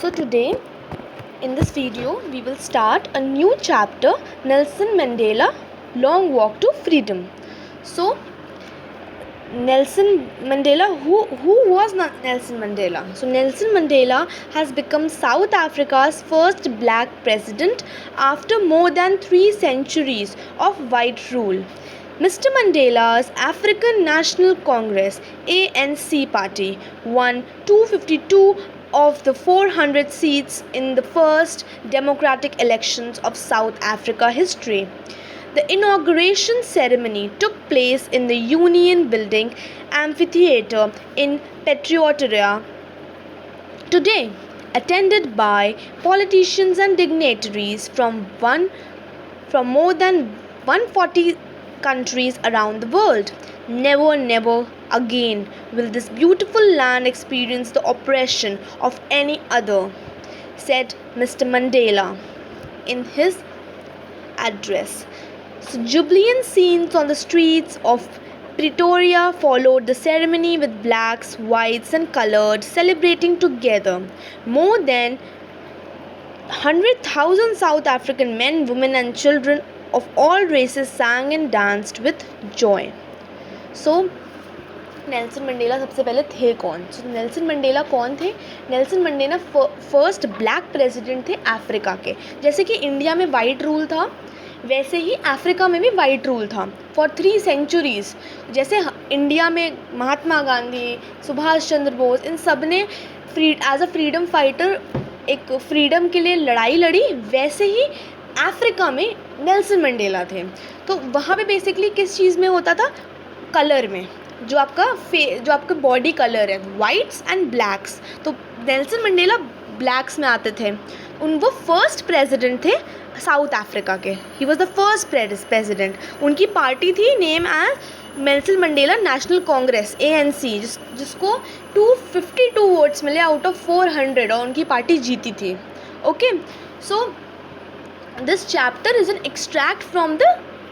So today in this video we will start a new chapter, Nelson Mandela Long Walk to Freedom. So Nelson Mandela, who was Nelson Mandela? So Nelson Mandela has become South Africa's first black president after more than 3 centuries of white rule. Mr. Mandela's African National Congress ANC party won 252 of the 400 seats in the first democratic elections of South Africa history. The inauguration ceremony took place in the Union Building Amphitheatre in Pretoria today, attended by politicians and dignitaries from more than 140 countries around the world. Never again will this beautiful land experience the oppression of any other, said Mr. Mandela in his address. So, jubilant scenes on the streets of Pretoria followed the ceremony with blacks, whites, and colored celebrating together. More than 100,000 South African men, women, and children of all races sang and danced with joy. So, Nelson Mandela सबसे पहले थे कौन? सो Nelson Mandela कौन थे? Nelson Mandela first black president थे Africa के. जैसे कि इंडिया में वाइट रूल था, वैसे ही अफ्रीका में भी वाइट रूल था फॉर 3 सेंचुरीज़. जैसे इंडिया में महात्मा गांधी, सुभाष चंद्र बोस, इन सब ने एज अ फ्रीडम फाइटर एक फ्रीडम के लिए लड़ाई लड़ी, वैसे ही अफ्रीका में नेल्सन मंडेला थे. तो वहाँ पे बेसिकली किस चीज़ में होता था? कलर में. जो आपका बॉडी कलर है, वाइट्स एंड ब्लैक्स. तो नेल्सन मंडेला ब्लैक्स में आते थे. वो फर्स्ट प्रेसिडेंट थे साउथ अफ्रीका के. He was the first president. उनकी पार्टी थी name as Nelson Mandela National Congress ANC, जिसको 252 वोट्स मिले आउट ऑफ 400 और उनकी पार्टी जीती थी. Okay, so this chapter is an extract from the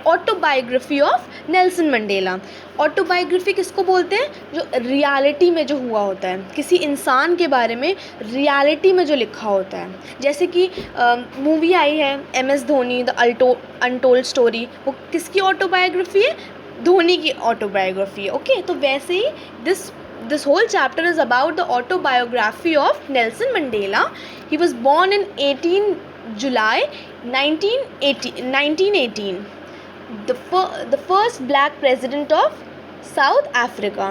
autobiography of Nelson Mandela. Autobiography किसको बोलते हैं? जो रियलिटी में जो हुआ होता है, किसी इंसान के बारे में रियलिटी में जो लिखा होता है. जैसे कि मूवी आई है MS Dhoni the untold story, वो किसकी ऑटोबायोग्राफी है? धोनी की ऑटोबायोग्राफी है. ओके, तो वैसे ही this whole chapter is about the autobiography of Nelson Mandela. He was born in 18 July 1918. The first black president of South Africa.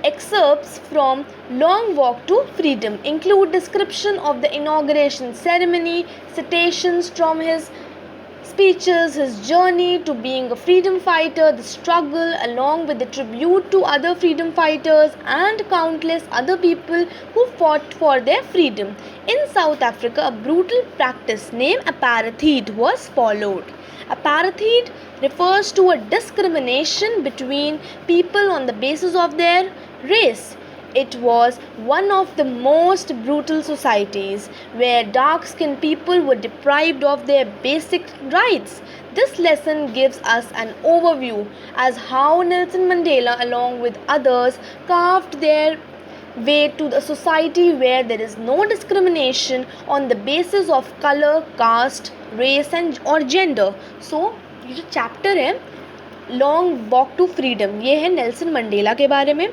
Excerpts from Long Walk to Freedom include description of the inauguration ceremony, citations from his speeches, his journey to being a freedom fighter, the struggle, along with the tribute to other freedom fighters and countless other people who fought for their freedom. In South Africa, a brutal practice named apartheid was followed. Apartheid refers to a discrimination between people on the basis of their race. It was one of the most brutal societies where dark-skinned people were deprived of their basic rights. This lesson gives us an overview as how Nelson Mandela, along with others, carved their way to the society where there is no discrimination on the basis of color, caste, race and or gender. So ये जो chapter है long walk to freedom, ये है Nelson Mandela के बारे में.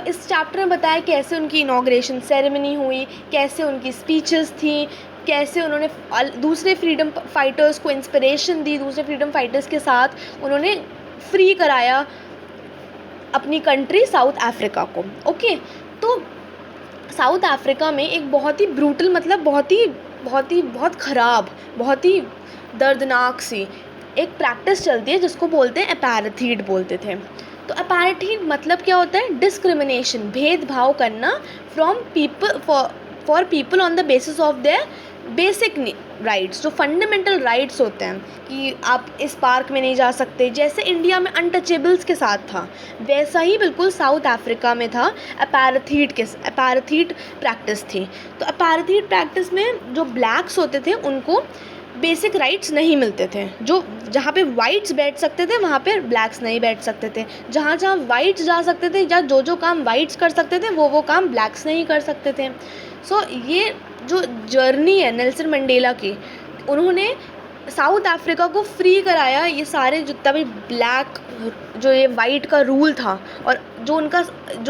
इस chapter में बताया कैसे उनकी इनॉग्रेशन सेरेमनी हुई, कैसे उनकी स्पीचेस थी, कैसे उन्होंने दूसरे फ्रीडम फाइटर्स को इंस्पिरेशन दी, दूसरे फ्रीडम फाइटर्स के साथ उन्होंने फ्री कराया अपनी कंट्री साउथ अफ्रीका को. ओके, तो साउथ अफ्रीका में एक बहुत ही ब्रूटल, मतलब बहुत ख़राब, बहुत ही दर्दनाक सी एक प्रैक्टिस चलती है जिसको बोलते हैं apartheid बोलते थे. तो apartheid मतलब क्या होता है? डिस्क्रिमिनेशन, भेदभाव करना from people for people on the basis of their basic rights, जो फंडामेंटल राइट्स होते हैं कि आप इस पार्क में नहीं जा सकते. जैसे इंडिया में अनटचेबल्स के साथ था, वैसा ही बिल्कुल साउथ अफ्रीका में था. apartheid प्रैक्टिस थी. तो apartheid प्रैक्टिस में जो ब्लैक्स होते थे उनको बेसिक राइट्स नहीं मिलते थे। जो जहाँ पे वाइट्स बैठ सकते थे वहाँ पे ब्लैक्स नहीं बैठ सकते थे, जहाँ जहाँ वाइट्स जा सकते थे या जो काम वाइट्स कर सकते थे वो काम ब्लैक्स नहीं कर सकते थे। सो ये जो जर्नी है नेल्सन मंडेला की, उन्होंने साउथ अफ्रीका को फ्री कराया, ये सारे जितना भी ब्लैक जो ये वाइट का रूल था और जो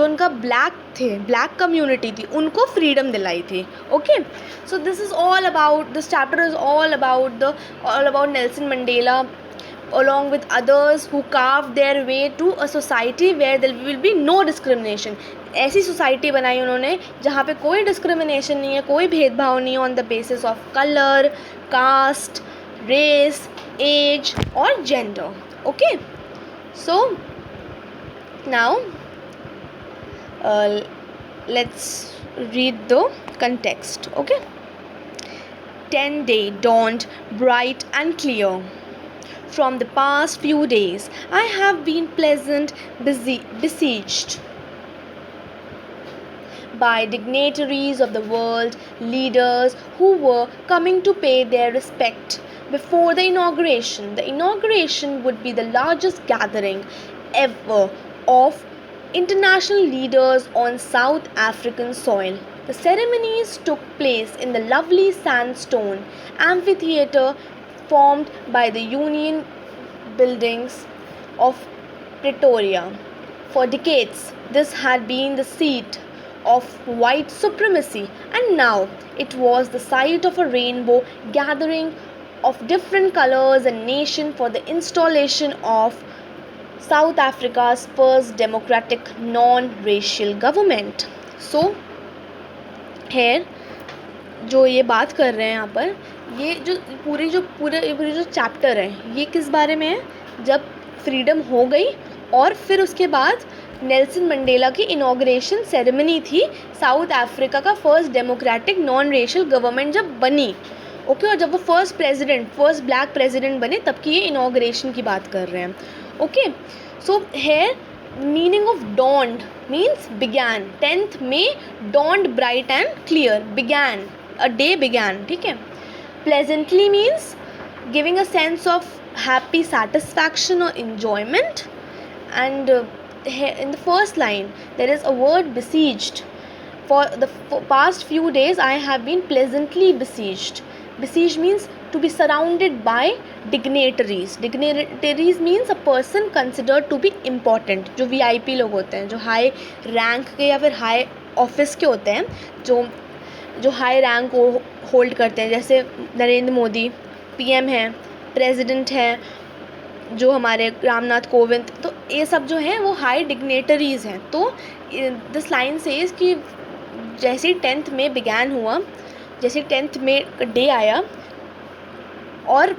उनका ब्लैक कम्युनिटी थी उनको फ्रीडम दिलाई थी। Okay, so this is all about, this chapter is all about Nelson Mandela along with others who carved their way to a society where there will be no discrimination। ऐसी society बनाई उन्होंने जहाँ पे कोई discrimination नहीं है, कोई भेदभाव नहीं है on the basis of colour, caste, race, age or gender। Okay, so now let's read the context। Okay, 10-day dawned bright and clear. From the past few days I have been besieged by dignitaries of the world, leaders who were coming to pay their respect before the inauguration. The inauguration would be the largest gathering ever of international leaders on South African soil. The ceremonies took place in the lovely sandstone amphitheatre formed by the Union buildings of Pretoria. For decades, this had been the seat of white supremacy, and now it was the site of a rainbow gathering of different colors and nations for the installation of South Africa's first democratic non-racial government। So here जो ये बात कर रहे हैं यहाँ पर, ये जो पूरी जो चैप्टर है ये किस बारे में है, जब फ्रीडम हो गई और फिर उसके बाद नेल्सन मंडेला की इनॉग्रेशन सेरेमनी थी, साउथ अफ्रीका का first democratic non racial government जब बनी। ओके, और जब वो फर्स्ट ब्लैक प्रेसिडेंट बने तब की ये इनॉग्रेशन की बात कर रहे हैं। Okay, so here meaning of dawned means began. 10th में dawned bright and clear, began, a day began. ठीक है, pleasantly means giving a sense of happy satisfaction or enjoyment, and in the first line there is a word besieged। For the past few days I have been pleasantly besieged। Besieged means to be surrounded by dignitaries। Dignitaries means a person considered to be important। जो VIP लोग होते हैं, जो high rank के या फिर high office के होते हैं, जो हाई रैंक को होल्ड करते हैं, जैसे नरेंद्र मोदी PM हैं, प्रेसिडेंट हैं, जो हमारे रामनाथ कोविंद, तो ये सब जो हैं वो हाई डिग्नेटरीज़ हैं। तो दिस लाइन सेज कि जैसे 10th में बिगैन हुआ, जैसे 10th में डे आया और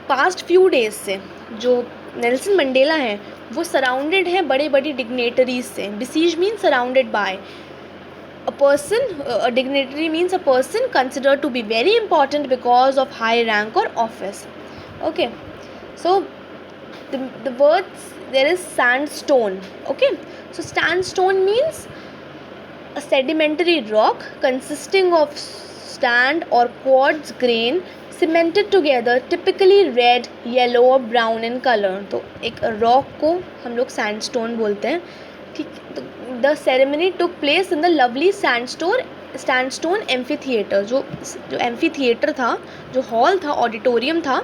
पास्ट फ्यू डेज से जो नेल्सन मंडेला हैं वो सराउंडेड हैं बड़े बड़ी डिग्नेटरीज से। Besiege mean surrounded by a person, a dignitary means a person considered to be very important because of high rank or office। Okay, so the words, there is sandstone। Okay, so sandstone means a sedimentary rock consisting of sand or quartz grain cemented together, typically red, yellow or brown in color। तो एक rock को हम लोग sandstone बोलते हैं। ठीक, the ceremony took place in the lovely sandstone amphitheatre. जो amphitheatre था, जो हॉल था, ऑडिटोरियम था,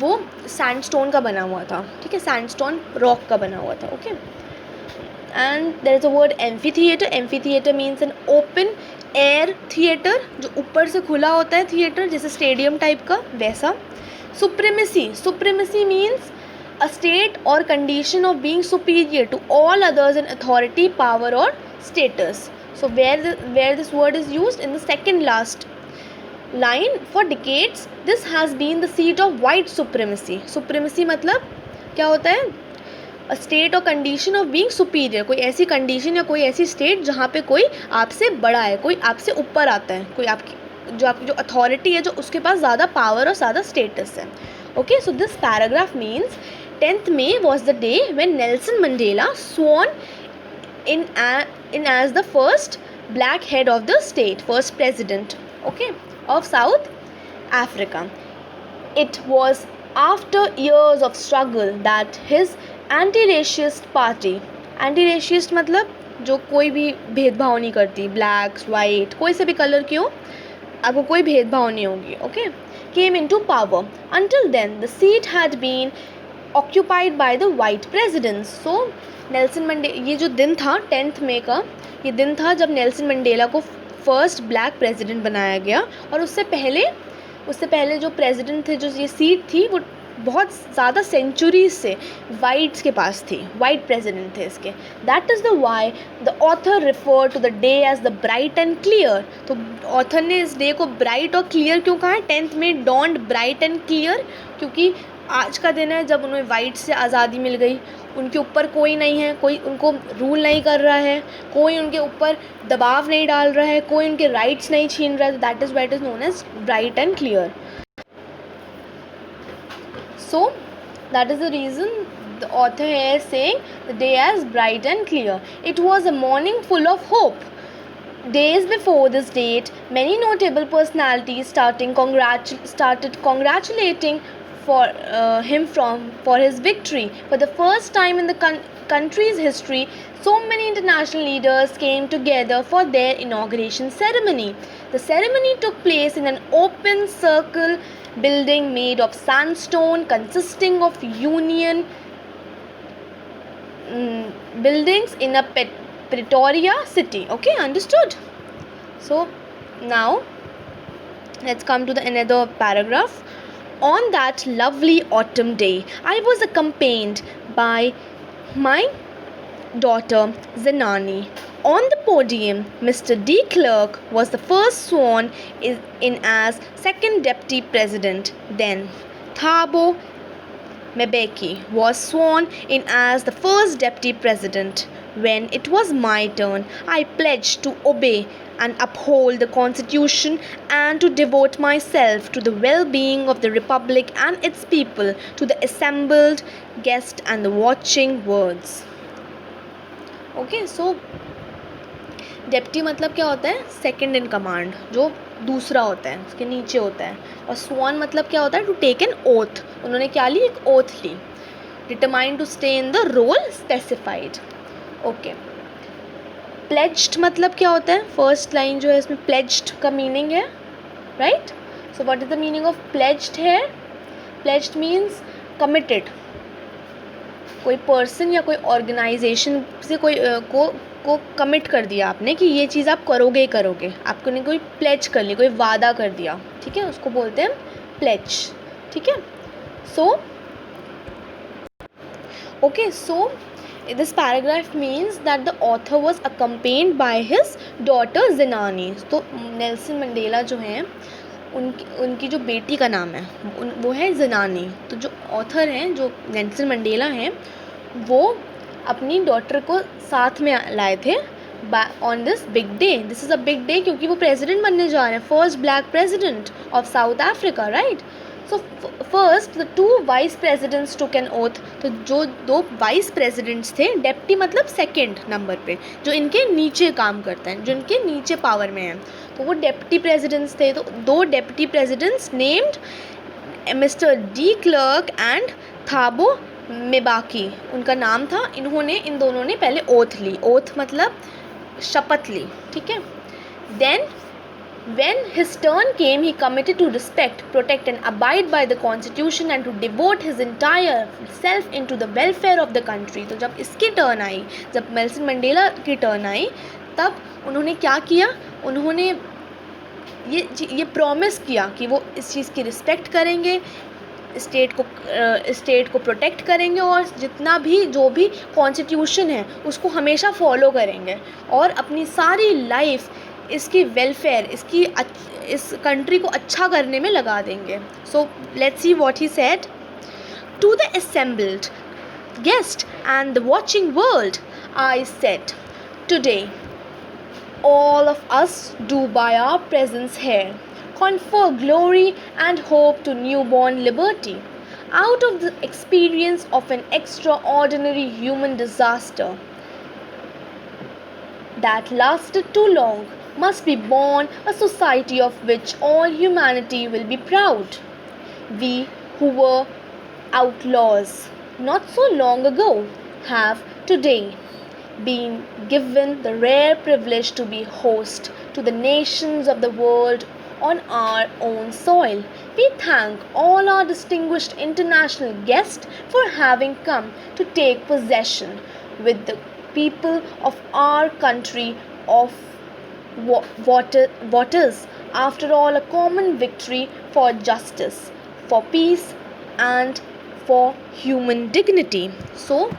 वो सैंडस्टोन का बना हुआ था। ठीक है, सैंडस्टोन रॉक का बना हुआ था। Okay, and there is a word amphitheatre. Amphitheatre means an open air theatre, जो ऊपर से खुला होता है थिएटर, जैसे स्टेडियम टाइप का वैसा। Supremacy means a state or condition of being superior to all others in authority, power or status। So where this word is used in the second last line, for decades this has been the seat of white supremacy। Supremacy मतलब क्या होता है, a state or condition of being superior, कोई ऐसी condition या कोई ऐसी state जहाँ पे कोई आपसे बड़ा है, कोई आपसे ऊपर आता है, कोई आपकी जो authority है, जो उसके पास ज़्यादा power और ज़्यादा status है। Okay, so this paragraph means 10th May was the day when Nelson Mandela sworn in as the first black head of the state, first president, okay, of South Africa। It was after years of struggle that his anti-racist party, anti-racist मतलब जो कोई भी भेदभाव नहीं करती, blacks white कोई से भी कलर की हो, आपको कोई भेदभाव नहीं होगी, okay, came into power. Until then the seat had been occupied by the white presidents. So Nelson Mandela, ये जो दिन था 10 मई का, ये दिन था जब नेल्सन मंडेला को फर्स्ट ब्लैक प्रेसिडेंट बनाया गया, और उससे पहले जो प्रेसिडेंट थे, जो ये सीट थी वो बहुत ज़्यादा सेंचुरीज से वाइट्स के पास थी, वाइट प्रेसिडेंट थे इसके. That is the why the author refer to the day as the bright and clear. तो ऑथर ने इस डे को ब्राइट और क्लियर क्यों कहा है? 10 मई डॉन्ड ब्राइट एंड क्लियर, क्योंकि आज का दिन है जब उन्हें वाइट से आज़ादी मिल गई. उनके ऊपर कोई नहीं है, कोई उनको रूल नहीं कर रहा है, कोई उनके ऊपर दबाव नहीं डाल रहा है, कोई उनके राइट्स नहीं छीन रहा है. That is what is known as bright and clear. So that is the reason the author here is saying the day as bright and clear. It was a morning full of hope. Days before this date, many notable personalities started congratulating him for his victory. For the first time in the country's history, so many international leaders came together for their inauguration ceremony. The ceremony took place in an open circle building made of sandstone, consisting of union buildings in a Pretoria city. Okay, understood? So now let's come to the another paragraph. On that lovely autumn day, I was accompanied by my daughter Zenani. On the podium, Mr. De Klerk was the first sworn in as second deputy president. Then Thabo Mbeki was sworn in as the first deputy president. When it was my turn, I pledged to obey and uphold the Constitution and to devote myself to the well-being of the Republic and its people, to the assembled guests and the watching words. Okay, so deputy मतलब क्या होता है? Second in command, जो दूसरा होता है, उसके नीचे होता है. और स्वॉन मतलब क्या होता है? To take an oath. उन्होंने क्या ली? एक ओथ ली. Determined to stay in the role specified. Okay. Pledged मतलब क्या होता है? फर्स्ट लाइन जो है इसमें प्लेज्ड का मीनिंग है, right? So what is the meaning of pledged है? Pledged means committed. कोई पर्सन या कोई ऑर्गेनाइजेशन से कोई को कमिट कर दिया आपने कि ये चीज़ आप करोगे ही करोगे, आपको ने कोई प्लेज कर ली, कोई वादा कर दिया, ठीक है, उसको बोलते हैं प्लेज. ठीक है. So okay, so this paragraph means that the author was accompanied by his daughter Zenani. तो नेल्सन मंडेला जो हैं, उनकी जो बेटी का नाम है वो है ज़ेनानी. तो जो ऑथर हैं, जो नेल्सन मंडेला हैं, वो अपनी डॉटर को साथ में लाए थे on this big day. This is a big day क्योंकि वो प्रेसिडेंट बनने जा रहे हैं, first black president of South Africa, right? So first the 2 vice presidents took an oath. तो जो 2 वाइस प्रेसिडेंट्स थे, डेप्टी मतलब सेकेंड नंबर पे, जो इनके नीचे काम करते हैं, जो इनके नीचे पावर में हैं, तो वो डेप्टी प्रेसिडेंट्स थे. तो 2 deputy presidents named mister de Klerk and Thabo Mbeki, उनका नाम था. इन दोनों ने पहले ओथ ली. ओथ मतलब शपथ ली, ठीक है. Then when his turn came, he committed to respect, protect and abide by the constitution and to devote his entire self into the welfare of the country. तो जब इसकी टर्न आई, जब Nelson Mandela की turn I, तब उन्होंने क्या किया? उन्होंने ये प्रॉमिस किया कि वो इस चीज़ की रिस्पेक्ट करेंगे, स्टेट को प्रोटेक्ट करेंगे, और जितना भी जो भी कॉन्स्टिट्यूशन है उसको हमेशा फॉलो करेंगे, और अपनी सारी लाइफ इसकी वेलफेयर, इस कंट्री को अच्छा करने में लगा देंगे. So let's see what he said. To the assembled guest and the watching world, I said, today all of us do by our presence here confer glory and hope to newborn liberty out of the experience of an extraordinary human disaster that lasted too long. Must be born a society of which all humanity will be proud. We who were outlaws not so long ago have today been given the rare privilege to be host to the nations of the world on our own soil. We thank all our distinguished international guests for having come to take possession with the people of our country of waters. After all, a common victory for justice, for peace, and for human dignity. So,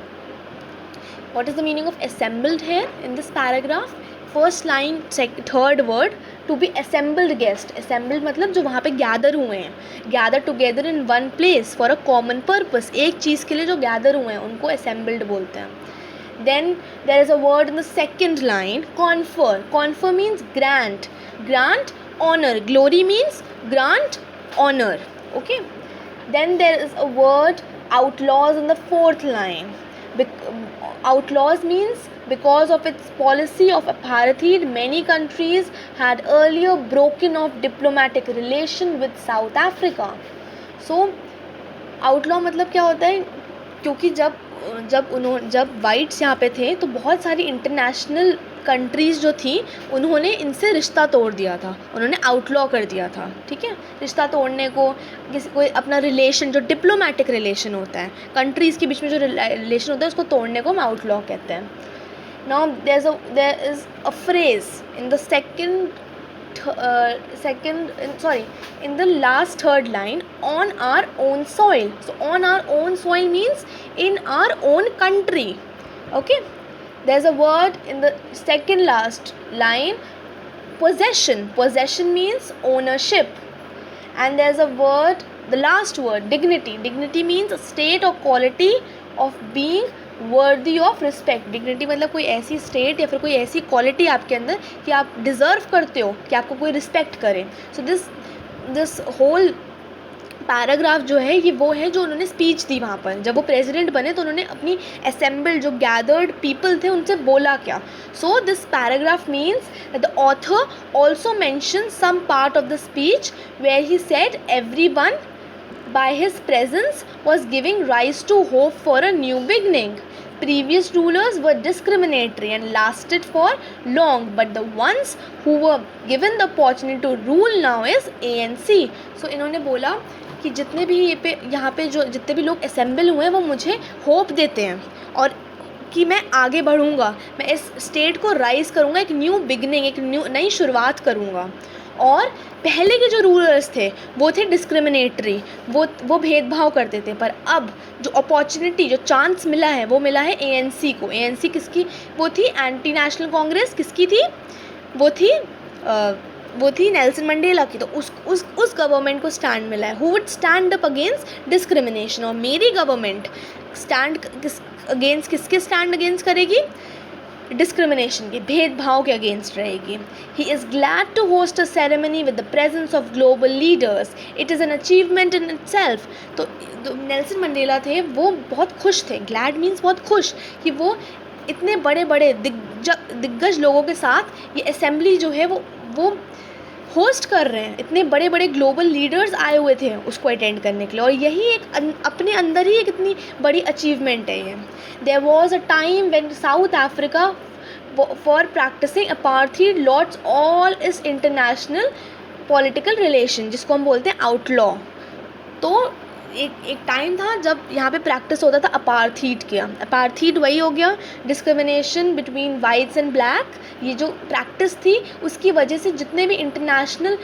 what is the meaning of assembled here in this paragraph? First line, third word, to be assembled guest. Assembled मतलब जो वहाँ पे gather हुए हैं, gather together in one place for a common purpose. एक चीज़ के लिए जो gather हुए हैं उनको assembled बोलते हैं. Then there is a word in the second line, confer. Confer means grant. Grant, honor. Glory means grant, honor. Okay. Then there is a word outlaws in the fourth line. Outlaws means because of its policy of apartheid, many countries had earlier broken off diplomatic relation with South Africa. So outlaw मतलब क्या होता है, क्योंकि जब whites यहाँ पे थे तो बहुत सारी इंटरनेशनल कंट्रीज़ जो थी उन्होंने इनसे रिश्ता तोड़ दिया था, उन्होंने आउटलॉ कर दिया था. ठीक है, रिश्ता तोड़ने को कोई अपना रिलेशन जो डिप्लोमेटिक रिलेशन होता है, कंट्रीज़ के बीच में जो रिलेशन होता है उसको तोड़ने को हम आउटलॉ कहते हैं. Now there is a phrase in the in the last third line, on our own soil. So on our own soil means in our own country. Okay, there's a word in the second last line, possession. Possession means ownership. And there's a word, the last word, dignity. Dignity means a state or quality of being worthy of respect. Dignity मतलब कोई ऐसी state या फिर कोई ऐसी quality आपके अंदर कि आप डिज़र्व करते हो कि आपको कोई रिस्पेक्ट करे. सो दिस होल पैराग्राफ जो है ये वो है जो उन्होंने स्पीच दी वहाँ पर. जब वो प्रेसिडेंट बने तो उन्होंने अपनी असेंबल्ड जो गैदर्ड पीपल थे उनसे बोला क्या. So this paragraph means the author also mention some part of the speech where he said everyone by his presence was giving rise to hope for a new beginning. Previous rulers were discriminatory and lasted for long, but the ones who were given the opportunity to rule now is ANC. So इन्होंने बोला कि जितने भी यहाँ पे जो जितने भी लोग असेंबल हुए हैं वो मुझे होप देते हैं और कि मैं आगे बढ़ूँगा, मैं इस स्टेट को राइज करूँगा, एक न्यू बिगनिंग, एक नई शुरुआत करूँगा. और पहले के जो रूलर्स थे वो थे डिस्क्रिमिनेटरी, वो भेदभाव करते थे. पर अब जो अपॉर्चुनिटी, जो चांस मिला है वो मिला है एएनसी को. एएनसी किसकी? वो थी एंटी नेशनल कांग्रेस. किसकी थी? वो थी नेल्सन मंडेला की. तो उस गवर्नमेंट को स्टैंड मिला है, who would stand up against discrimination. और मेरी गवर्नमेंट किसके स्टैंड अगेंस्ट करेगी? डिस्क्रिमिनेशन के, भेदभाव के अगेंस्ट रहेगी. He is glad to host a ceremony with the presence of global leaders. It is an achievement in itself. तो नेल्सन मंडेला थे वो बहुत खुश थे. ग्लैड मीन्स बहुत खुश कि वो इतने बड़े बड़े दिग्गज लोगों के साथ ये असेंबली जो है वो होस्ट कर रहे हैं. इतने बड़े बड़े ग्लोबल लीडर्स आए हुए थे उसको अटेंड करने के लिए, और यही एक अपने अंदर ही एक इतनी बड़ी अचीवमेंट है ये. There was a time when South Africa for practising apartheid lost all its international political relation, जिसको हम बोलते हैं आउटलॉ. तो एक टाइम था जब यहाँ पे प्रैक्टिस होता था अपार्थाइड किया. अपार्थाइड वही हो गया, discrimination between whites and black. ये जो प्रैक्टिस थी उसकी वजह से जितने भी इंटरनेशनल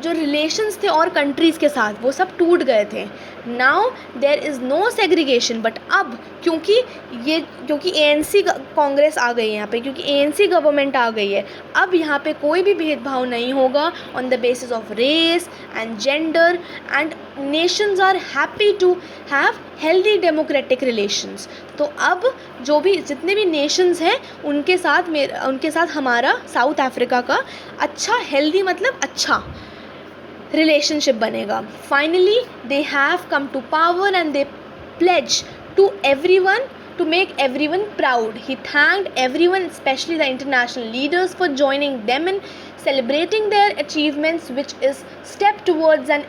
जो रिलेशंस थे और कंट्रीज़ के साथ वो सब टूट गए थे. Now there is no segregation. But अब क्योंकि एएनसी कांग्रेस आ गई है यहाँ पे, क्योंकि एएनसी गवर्नमेंट आ गई है, अब यहाँ पे कोई भी भेदभाव नहीं होगा on the basis of race and gender. And nations are happy to have healthy democratic relations. तो अब जो भी जितने भी नेशंस हैं उनके साथ हमारा साउथ अफ्रीका का अच्छा, हेल्दी मतलब अच्छा रिलेशनशिप बनेगा. Finally they have come to power and they pledge to everyone to make everyone proud. He thanked everyone, especially the international leaders, for joining them in celebrating their achievements, which is step towards an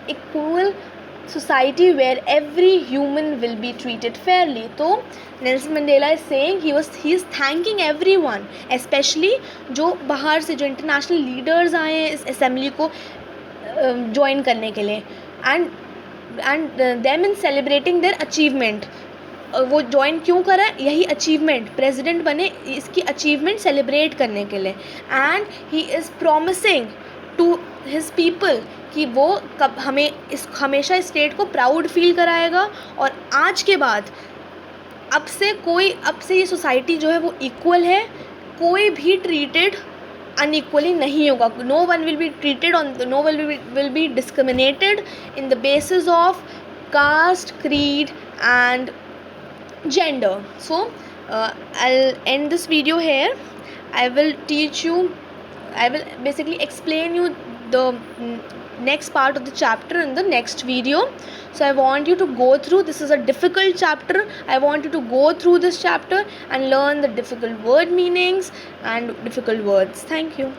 society where every human will be treated fairly. तो Nelson Mandela is saying he is thanking everyone, especially जो बाहर से जो international leaders आए हैं इस assembly को join करने के लिए, and them in celebrating their achievement. वो ज्वाइन क्यों करा, यही अचीवमेंट, प्रेसिडेंट बने इसकी अचीवमेंट सेलिब्रेट करने के लिए. And he is promising to his people कि वो कब हमेशा स्टेट को प्राउड फील कराएगा, और आज के बाद अब से ये सोसाइटी जो है वो इक्वल है, कोई भी ट्रीटेड अनइक्वली नहीं होगा. No one will be discriminated in the basis of caste, creed and gender. So I'll end this video here. I will basically explain you the next part of the chapter in the next video. So I want you to go through, this is a difficult chapter, I want you to go through this chapter and learn the difficult word meanings and difficult words. Thank you.